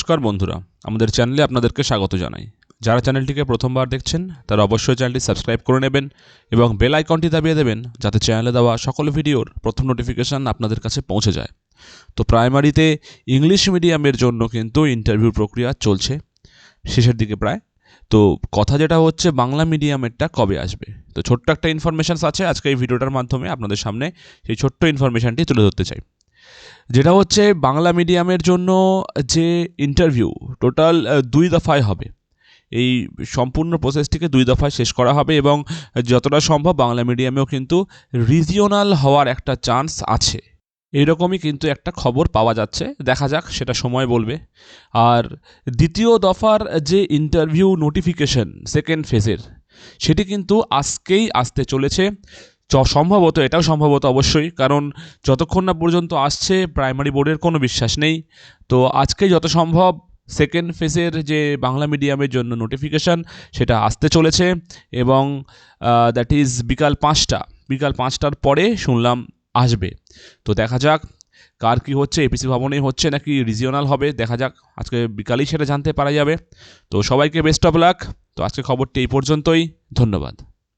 নমস্কার বন্ধুরা, আমাদের চ্যানেলে আপনাদেরকে স্বাগত জানাই। যারা চ্যানেলটিকে প্রথমবার দেখছেন তারা অবশ্যই চ্যানেলটি সাবস্ক্রাইব করে নেবেন এবং বেল আইকনটি দাবিয়ে দেবেন যাতে চ্যানেলে দেওয়া সকল ভিডিওর প্রথম নোটিফিকেশান আপনাদের কাছে পৌঁছে যায়। তো প্রাইমারিতে ইংলিশ মিডিয়ামের জন্য কিন্তু ইন্টারভিউ প্রক্রিয়া চলছে, শেষের দিকে প্রায়। তো কথা যেটা হচ্ছে বাংলা মিডিয়ামেরটা কবে আসবে। তো ছোট্ট একটা ইনফরমেশানস আছে, আজকে এই ভিডিওটার মাধ্যমে আপনাদের সামনে সেই ছোট্ট ইনফরমেশানটি তুলে ধরতে চাই। যেটা হচ্ছে বাংলা মিডিয়ামের জন্য যে ইন্টারভিউ টোটাল 2 দফায় হবে। এই সম্পূর্ণ প্রসেসটিকে 2 দফায় শেষ করা হবে এবং যতটা সম্ভব বাংলা মিডিয়ামেও কিন্তু রিজিওনাল হওয়ার একটা চান্স আছে, এইরকমই কিন্তু একটা খবর পাওয়া যাচ্ছে। দেখা যাক, সেটা সময় বলবে। আর দ্বিতীয় দফার যে ইন্টারভিউ নোটিফিকেশন সেকেন্ড ফেজের, সেটি কিন্তু আজকেই আসতে চলেছে। সম্ভবত, এটাও সম্ভবত অবশ্যই, কারণ যতক্ষণ না পর্যন্ত আসছে প্রাইমারি বোর্ডের কোনো বিশ্বাস নেই। তো আজকে যত সম্ভব সেকেন্ড ফেজের যে বাংলা মিডিয়ামের জন্য নোটিফিকেশান সেটা আসতে চলেছে এবং দ্যাট ইজ বিকাল 5টার পরে শুনলাম আসবে। তো দেখা যাক কার কী হচ্ছে, এপিসি ভবনেই হচ্ছে নাকি রিজিওনাল হবে, দেখা যাক। আজকে বিকালেই সেটা জানতে পারা যাবে। তো সবাইকে বেস্ট অফ লাক। তো আজকে খবরটি এই পর্যন্তই, ধন্যবাদ।